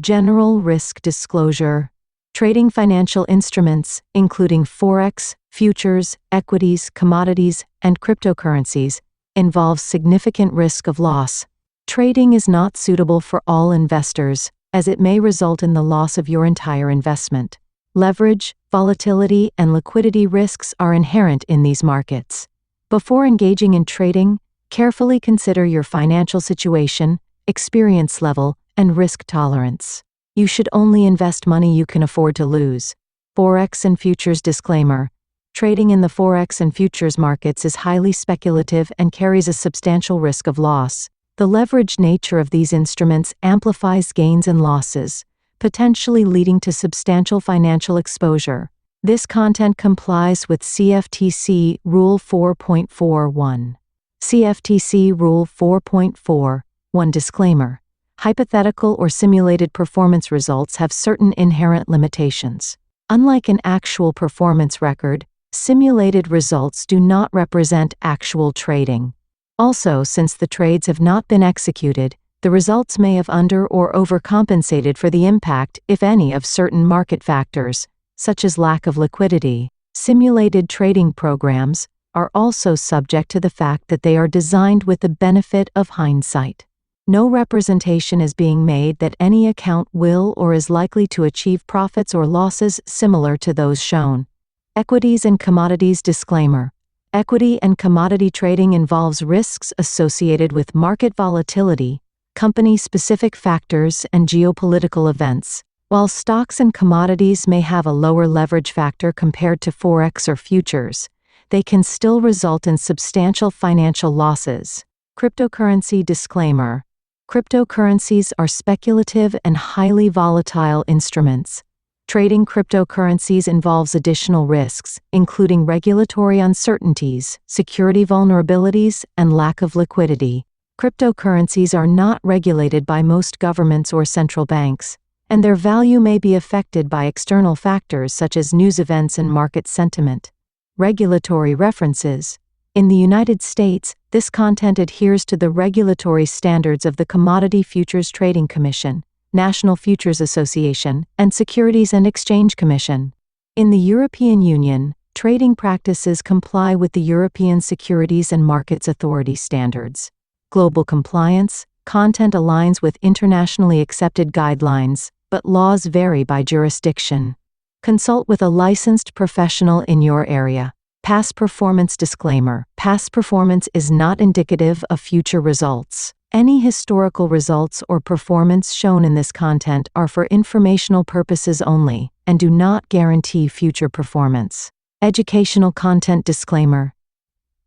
General risk disclosure. Trading financial instruments, including forex, futures, equities, commodities, and cryptocurrencies, involves significant risk of loss. Trading is not suitable for all investors, as it may result in the loss of your entire investment. Leverage, volatility, and liquidity risks are inherent in these markets. Before engaging in trading, carefully consider your financial situation, experience level, and risk tolerance. You should only invest money you can afford to lose. Forex and futures disclaimer. Trading in the forex and futures markets is highly speculative and carries a substantial risk of loss. The leveraged nature of these instruments amplifies gains and losses, potentially leading to substantial financial exposure. This content complies with CFTC Rule 4.41. CFTC Rule 4.41 Disclaimer. Hypothetical or simulated performance results have certain inherent limitations. Unlike an actual performance record, simulated results do not represent actual trading. Also, since the trades have not been executed, the results may have under- or overcompensated for the impact, if any, of certain market factors, such as lack of liquidity. Simulated trading programs are also subject to the fact that they are designed with the benefit of hindsight. No representation is being made that any account will or is likely to achieve profits or losses similar to those shown. Equities and commodities disclaimer. Equity and commodity trading involves risks associated with market volatility, company-specific factors, and geopolitical events. While stocks and commodities may have a lower leverage factor compared to forex or futures, they can still result in substantial financial losses. Cryptocurrency disclaimer. Cryptocurrencies are speculative and highly volatile instruments. Trading cryptocurrencies involves additional risks, including regulatory uncertainties, security vulnerabilities, and lack of liquidity. Cryptocurrencies are not regulated by most governments or central banks, and their value may be affected by external factors such as news events and market sentiment. Regulatory references. In the United States, this content adheres to the regulatory standards of the Commodity Futures Trading Commission, National Futures Association, and Securities and Exchange Commission. In the European Union, trading practices comply with the European Securities and Markets Authority standards. Global compliance, content aligns with internationally accepted guidelines, but laws vary by jurisdiction. Consult with a licensed professional in your area. Past performance disclaimer. Past performance is not indicative of future results. Any historical results or performance shown in this content are for informational purposes only and do not guarantee future performance. Educational content disclaimer.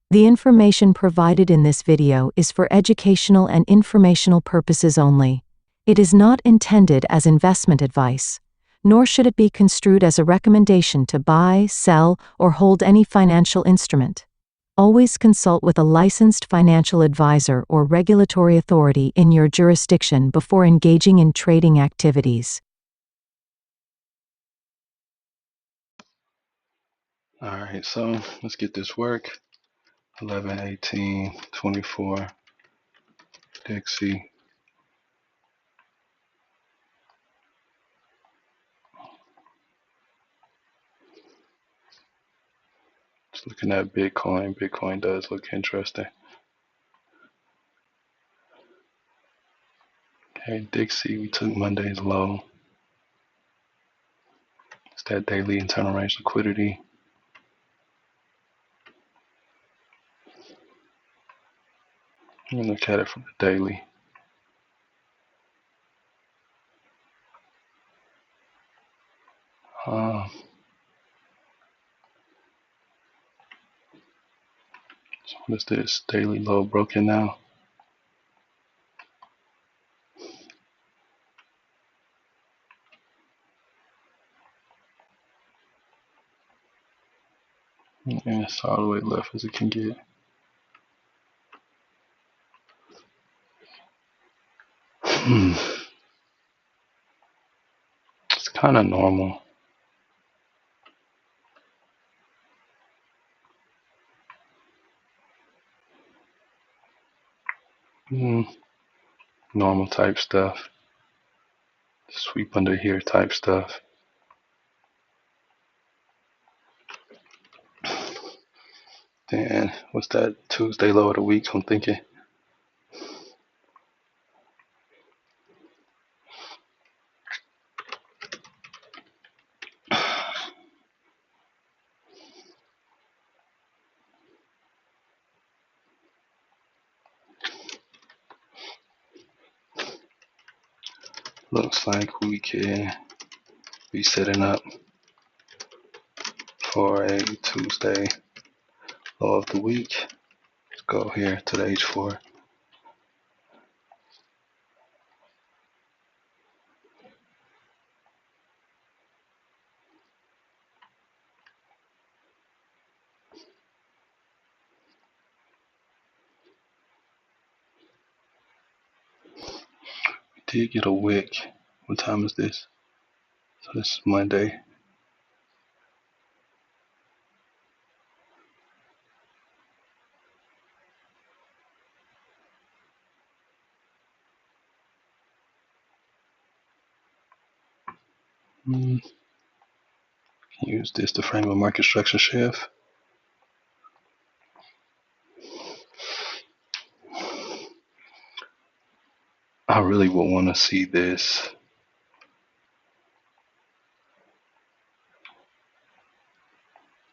The information provided in this video is for educational and informational purposes only. It is not intended as investment advice, nor should it be construed as a recommendation to buy, sell, or hold any financial instrument. Always consult with a licensed financial advisor or regulatory authority in your jurisdiction before engaging in trading activities. All right, so let's get this work. 11/18/24 Dixie. Just looking at Bitcoin. Bitcoin does look interesting. Okay, Dixie, we took Monday's low. It's that daily internal range liquidity. Let me look at it from the daily. So what is this? Daily low broken now. And it's all the way left as it can get. It's kind of normal. Normal type stuff. sweep under here type stuff. Then what's that Tuesday low of the week? I'm thinking. Looks like we can be setting up for a Tuesday low of the week. Let's go here to the H4. We did get a wick. What time is this? So this is Monday. Use this to frame a market structure shift. I really would want to see this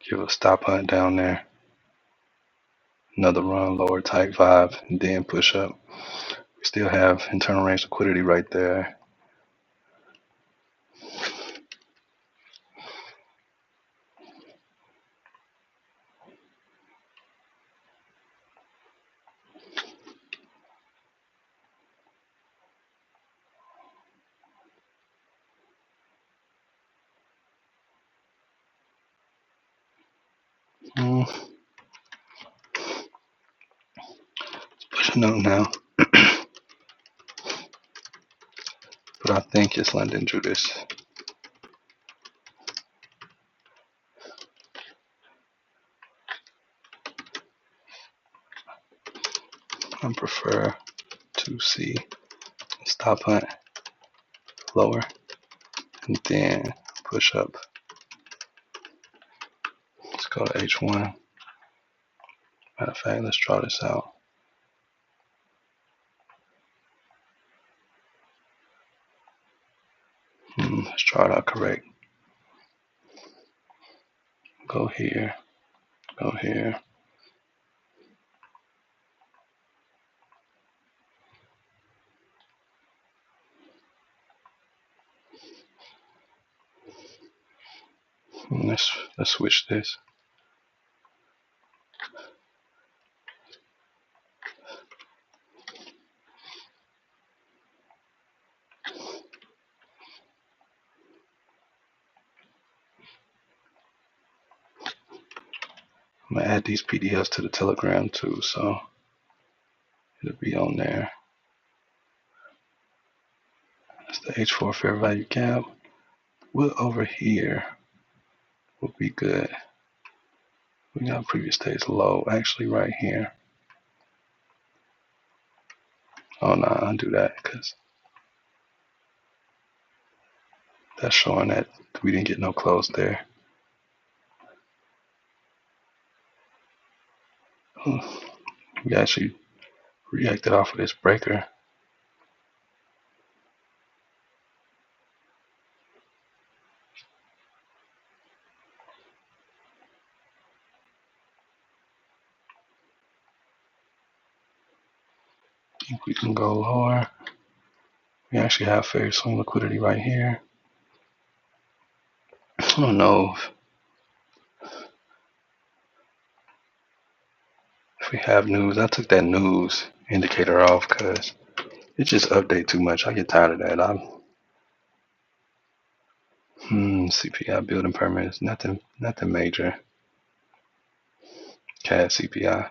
give a stop hunt down there. Another run lower type vibe and then push up. We still have internal range liquidity right there. It's pushing up now. But I think it's London drew this. I prefer to see a stop hunt lower and then push up. Let's go to H1. Matter of fact, let's draw this out. Let's draw it out correct. Go here. Go here. Let's switch this. I'm gonna add these PDFs to the Telegram too, so it'll be on there. That's the H4 fair value gap. What over here would be good? We got previous days low, actually right here. Oh no, undo that because that's showing that we didn't get no close there. We actually reacted off of this breaker. I think we can go lower. We actually have fair swing liquidity right here. I don't know if we have news. I took that news indicator off because it just updates too much. I get tired of that. CPI building permits, nothing major. CAD CPI.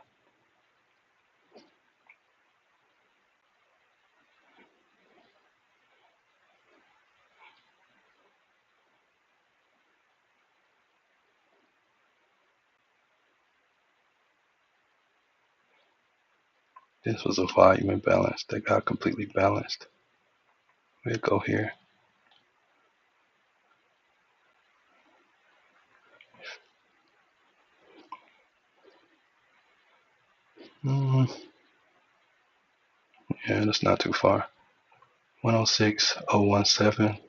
This was a volume imbalance that got completely balanced. We'll go here. Yeah, that's not too far. 106.017.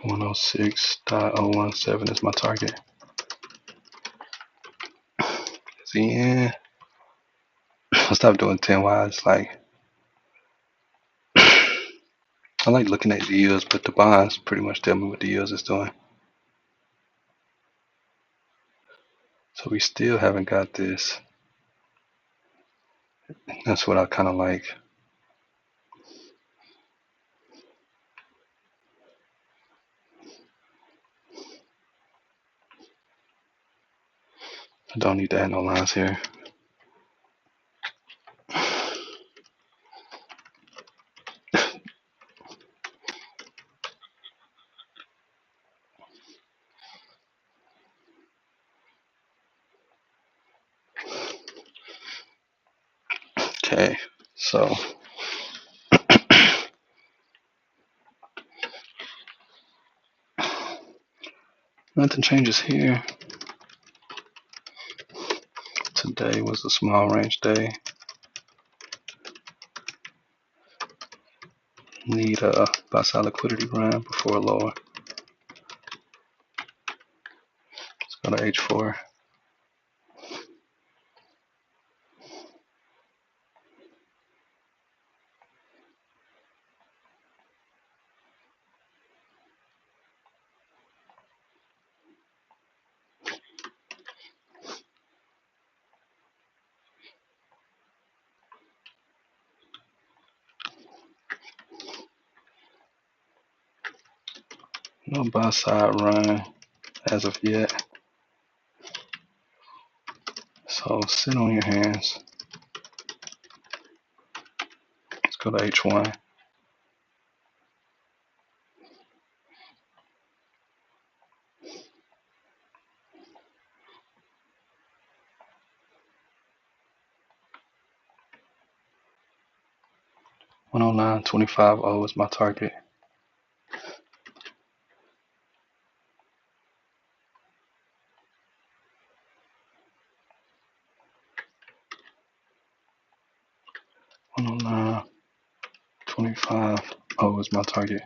106.017 is my target. See, yeah. I stopped doing 10 wides. Like, I like looking at the yields, but the bonds pretty much tell me what the yields is doing. So we still haven't got this. That's what I kind of like. I don't need to add no lines here. Okay, so nothing changes here. Today was a small range day. Need a buy side liquidity run before a lower. Let's go to H4. No buy side run as of yet. So sit on your hands. Let's go to H1. $109.25 is my target. $109.25 is my target.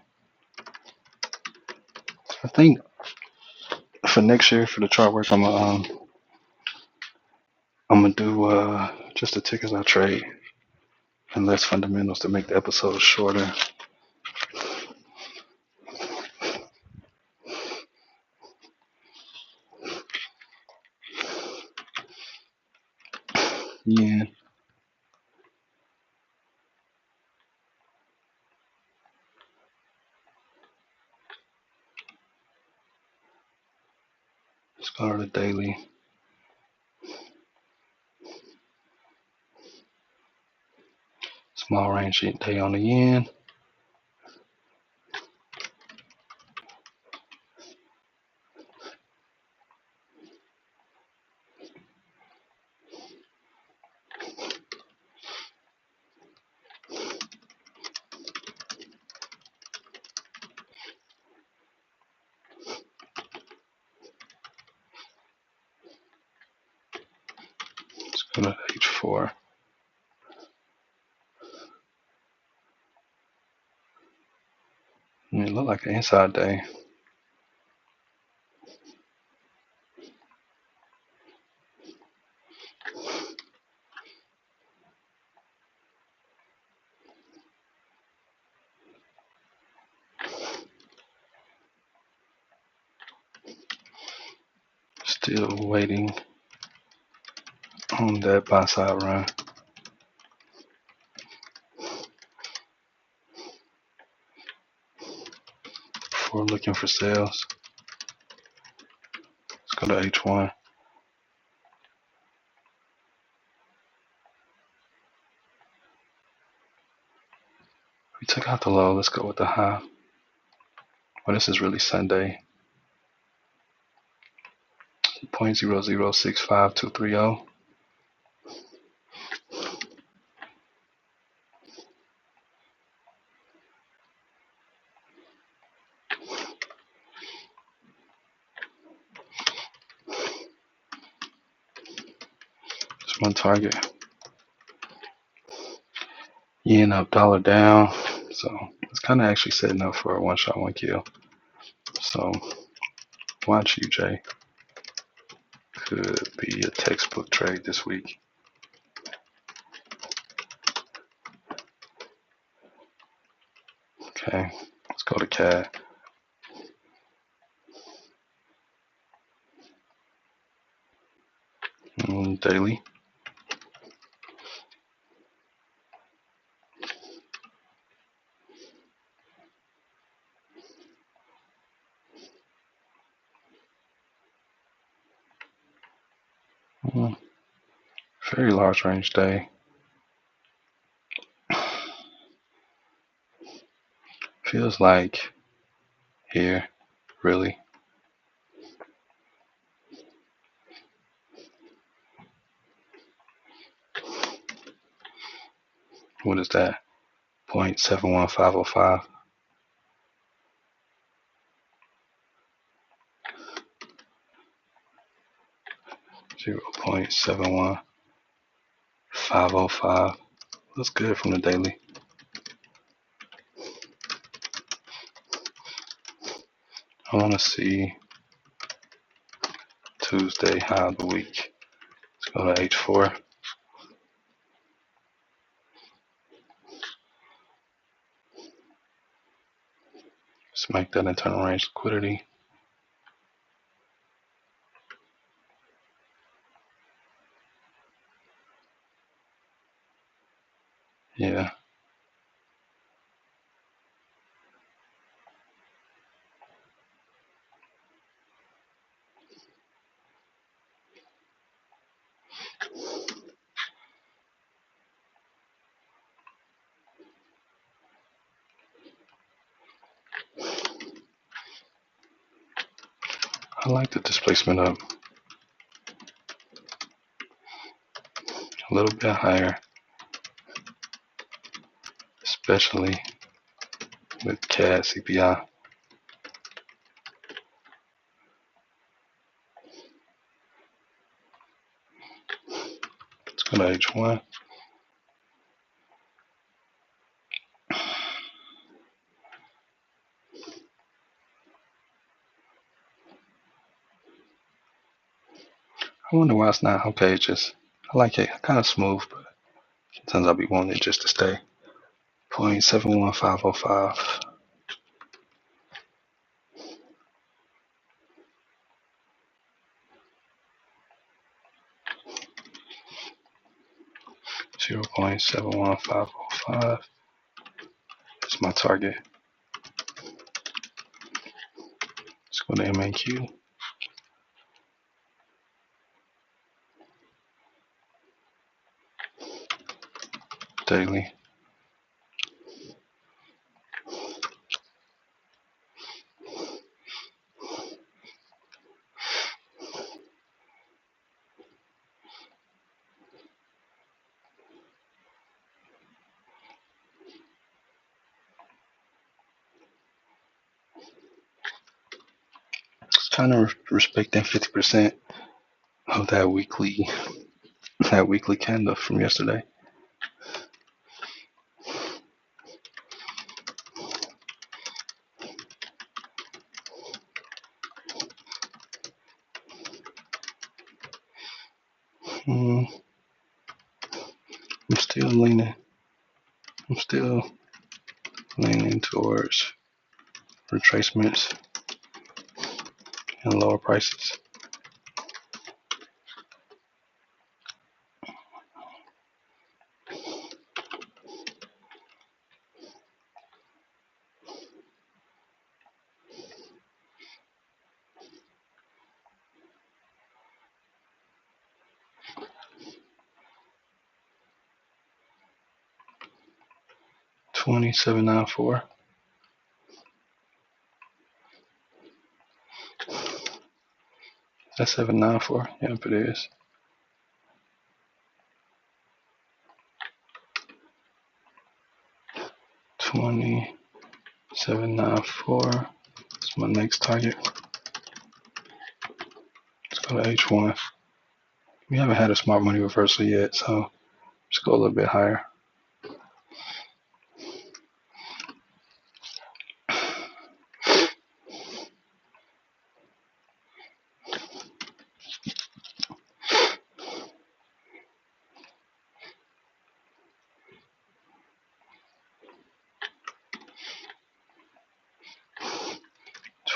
I think for next year for the chart work, I'm gonna do just the tickets I trade and less fundamentals to make the episodes shorter. Yeah. Let's go to the daily. Small range day on the yen. Let's go to H4. It looked like an inside day. Still waiting on that buy side run. Before looking for sales. Let's go to H1. We took out the low. Let's go with the high. Well, this is really Sunday. 0.0065230. my target. Yen up, dollar down. So it's kind of actually setting up for a one shot, one kill. So watch UJ. Could be a textbook trade this week. Okay, let's go to CAD. Daily. Very large range day. Feels like here, really. What is that? 0.71505. 0.71505. Looks good from the daily. I want to see Tuesday high of the week. Let's go to H4. Let's make that internal range liquidity. Yeah. I like the displacement up a little bit higher, especially with CAD CPI. Let's go to H1. I wonder why it's not okay. Just I like it kind of smooth, but sometimes I'll be wanting it just to stay. 0.71505. 0.71505. That's my target. Let's go to MNQ. Daily. Just trying to respect that 50% of that weekly candle from yesterday. I'm still leaning towards retracements and lower prices. $27.94. That's 794. Yep, it is. $27.94. That's my next target. Let's go to H1. We haven't had a smart money reversal yet, so just go a little bit higher.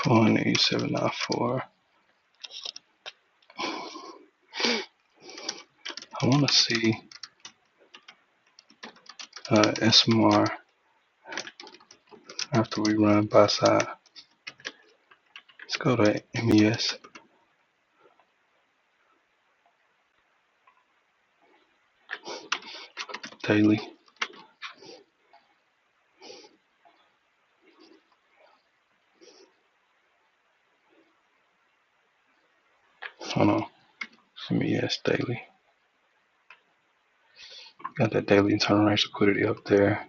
$27.94. I want to see SMR after we run buy side. Let's go to MES daily. Hold on, MES daily. Got that daily internal range liquidity up there.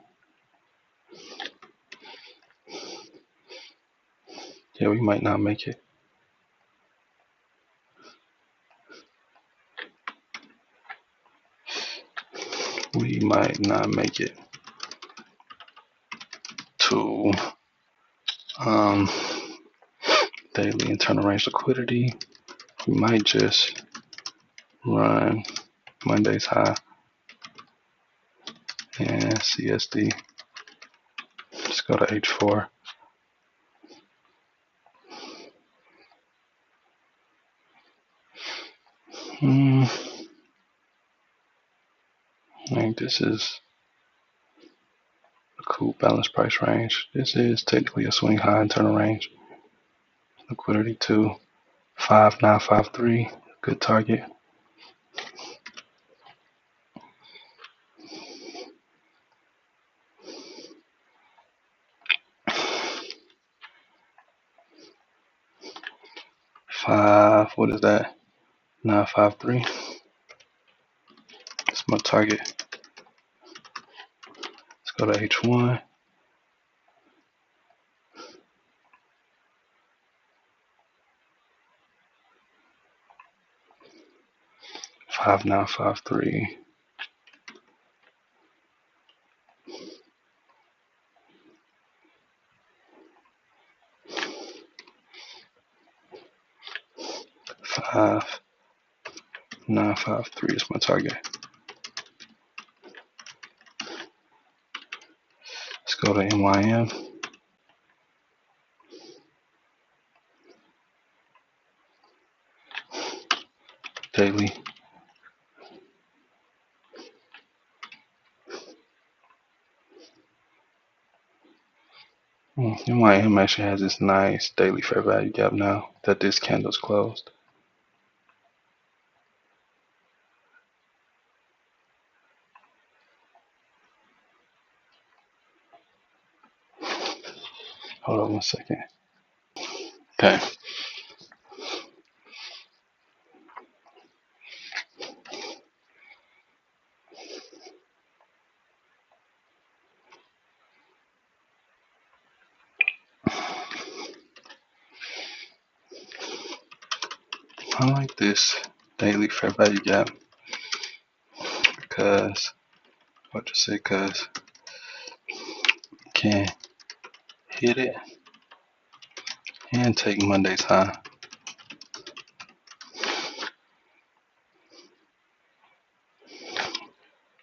Yeah, we might not make it. We might not make it to daily internal range liquidity. We might just run Monday's high and CSD. Let's go to H4. I think this is a cool balanced price range. This is technically a swing high internal range. Liquidity to 5953, good target. What is that? 953. That's my target. Let's go to H1. Five nine five three. Five 953 is my target. Let's go to NYM. Daily. NYM actually has this nice daily fair value gap now that this candle's closed. Hold on one second. Okay. I like this daily fair value gap because can hit it and take Monday's high.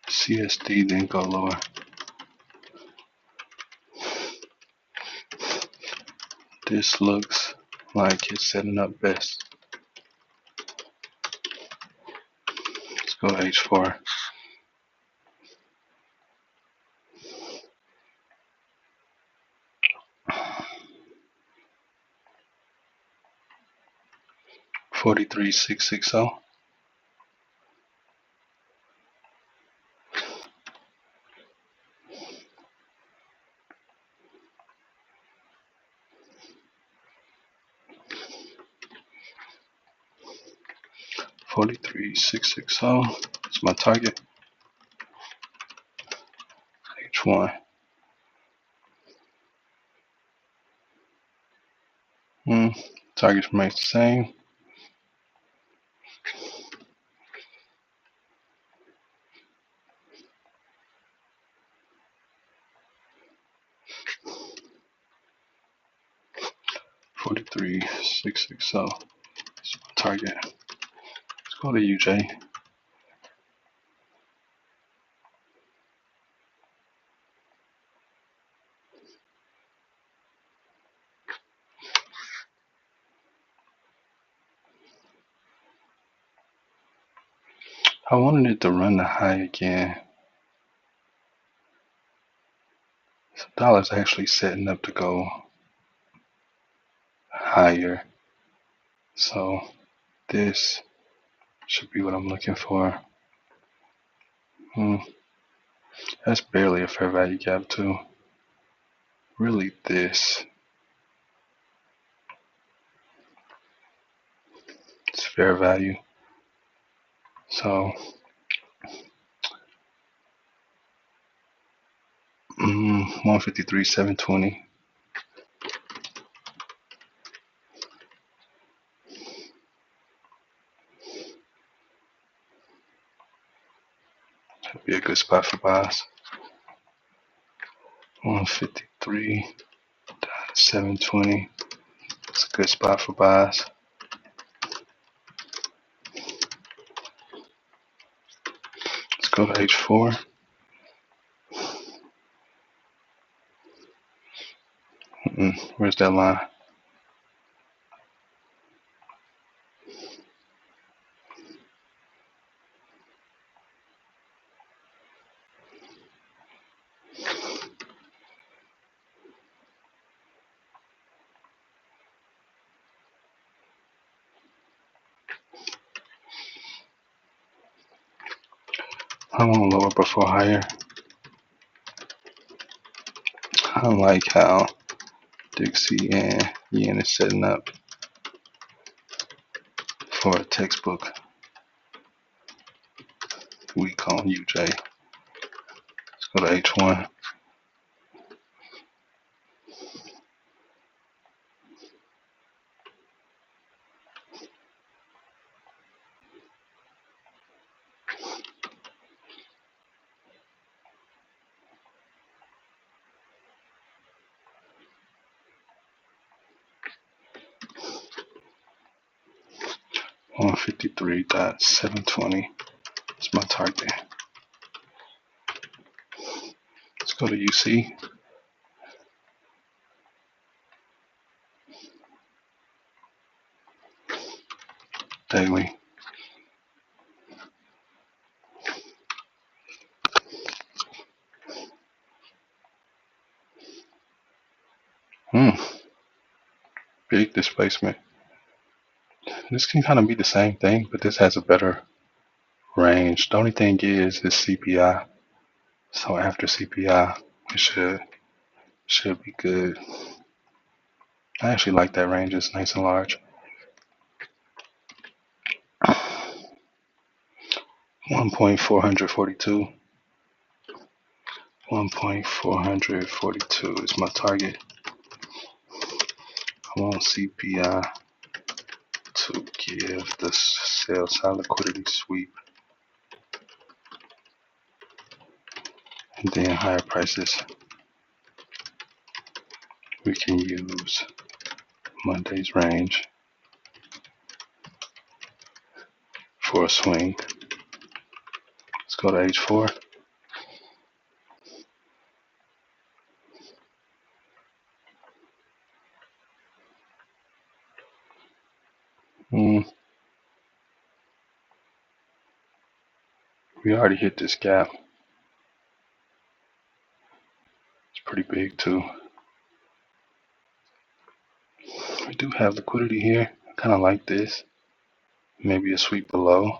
CSD then go lower. This looks like it's setting up best. Let's go to H4. $43,660. $43,660. That's my target. H1. Target remains the same. 143,660. It's my target. Let's go to UJ. I wanted it to run the high again. So dollar's actually setting up to go higher. So this should be what I'm looking for. That's barely a fair value gap too. Really this. It's fair value. So 153,720. That'd be a good spot for buys. 153,720. It's a good spot for buys. Let's go to H4. Where's that line? I want lower before higher. I like how Dixie and Yen is setting up for a textbook week on UJ. Let's go to H1. $153.720 is my target. Let's go to UC. Daily. Big displacement. This can kind of be the same thing, but this has a better range. The only thing is CPI. So after CPI, it should be good. I actually like that range. It's nice and large. 1.442. 1.442 is my target. I want CPI to give the sell side liquidity sweep, and then higher prices. We can use Monday's range for a swing. Let's go to H4. We already hit this gap. It's pretty big too. We do have liquidity here. I kind of like this. Maybe a sweep below.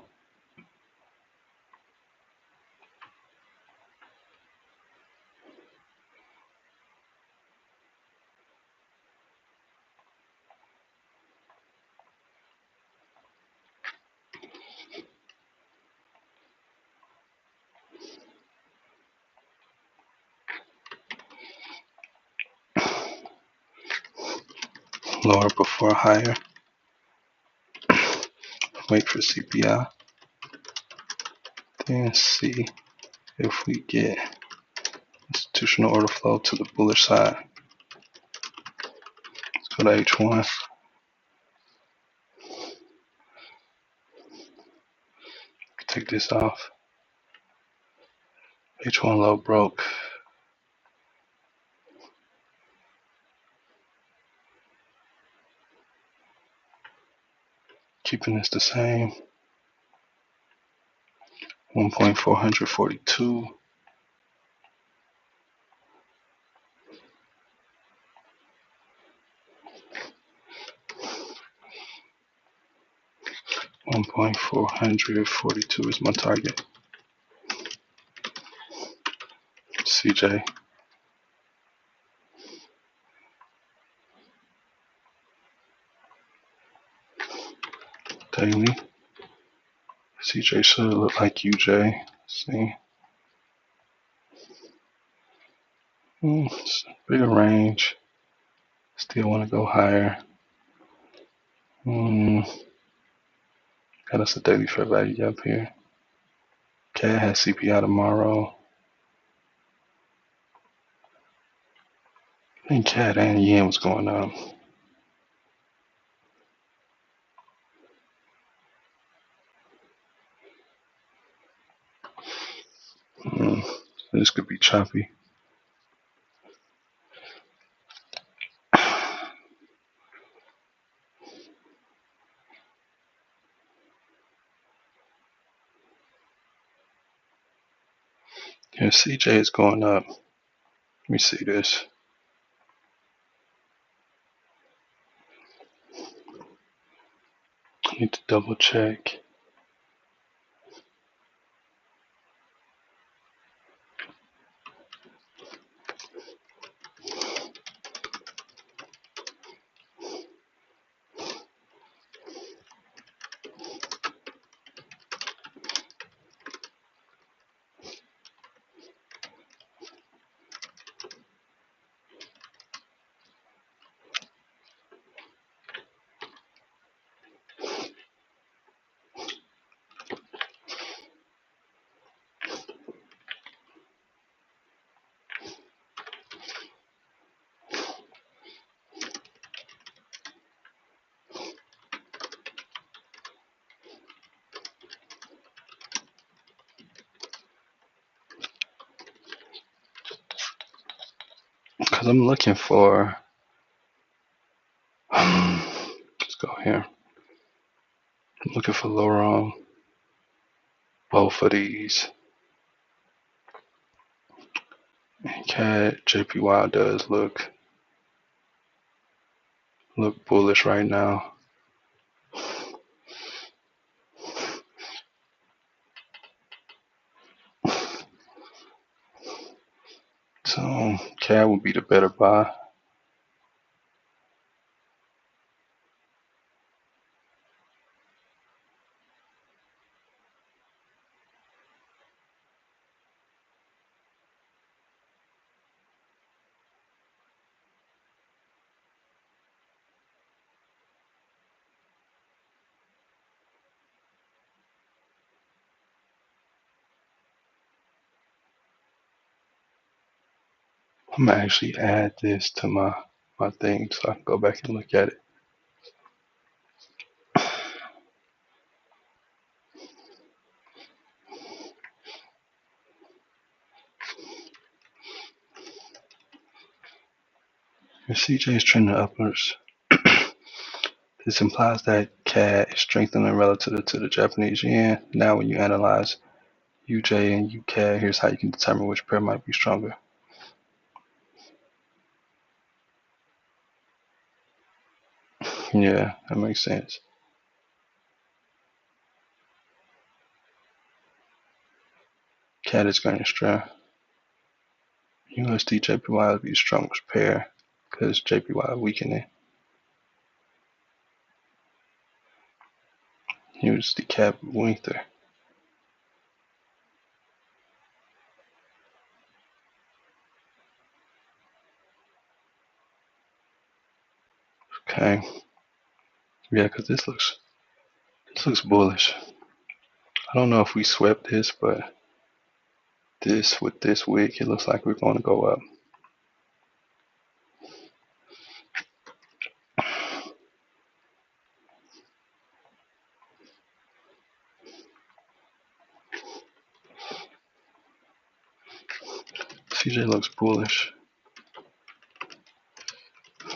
Lower before higher. Wait for CPI. Then see if we get institutional order flow to the bullish side. Let's for the H1. Take this off. H1 low broke. Keeping this the same. 1.442. 1.442 is my target. CJ. Daily. CJ should look like UJ. Let's see. It's a bigger range. Still want to go higher. Got us a daily fair value up here. CAD has CPI tomorrow. I think CAD and yen was going up. This could be choppy. Yeah, CJ is going up. Let me see this. I need to double check. Because I'm looking for, let's go here. I'm looking for lower on both of these. And CAD JPY does look bullish right now. So CAD would be the better buy. I'm gonna actually add this to my thing so I can go back and look at it. If CJ is trending upwards, this implies that CAD is strengthening relative to the Japanese yen. Now when you analyze UJ and UCAD, here's how you can determine which pair might be stronger. Yeah, that makes sense. CAD is gaining strength. USD JPY will be the strongest pair because JPY weakening. USD CAD weaker. Okay. Yeah, because this looks bullish. I don't know if we swept this, but this with this wick, it looks like we're going to go up. CJ looks bullish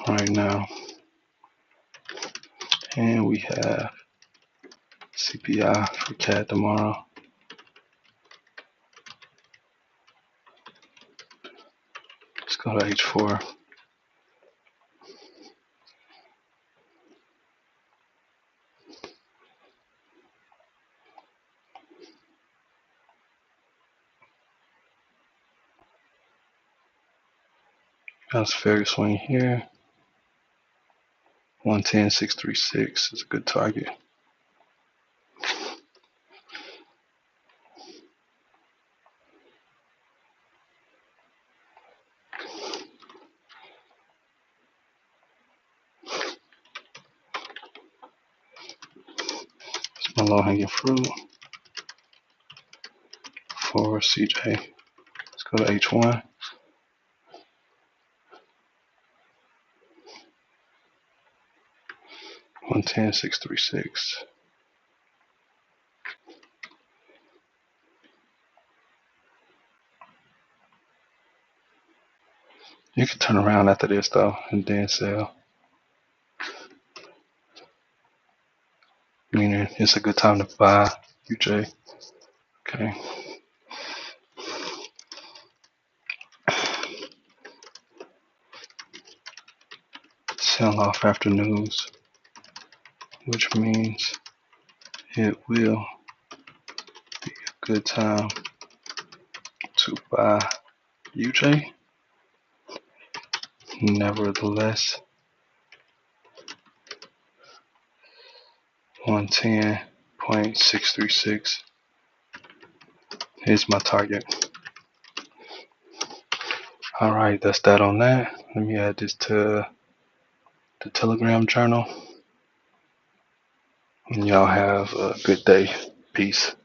right now. And we have CPI for CAD tomorrow. Let's go to H4. That's a fair swing here. 110.636 is a good target. It's my low hanging fruit for CJ. Let's go to H1. $110.636. You can turn around after this though and then sell. Meaning it's a good time to buy UJ. Okay. Sell off after news, which means it will be a good time to buy UJ. Nevertheless, 110.636 is my target. Alright, that's that on that. Let me add this to the Telegram channel. And y'all have a good day. Peace.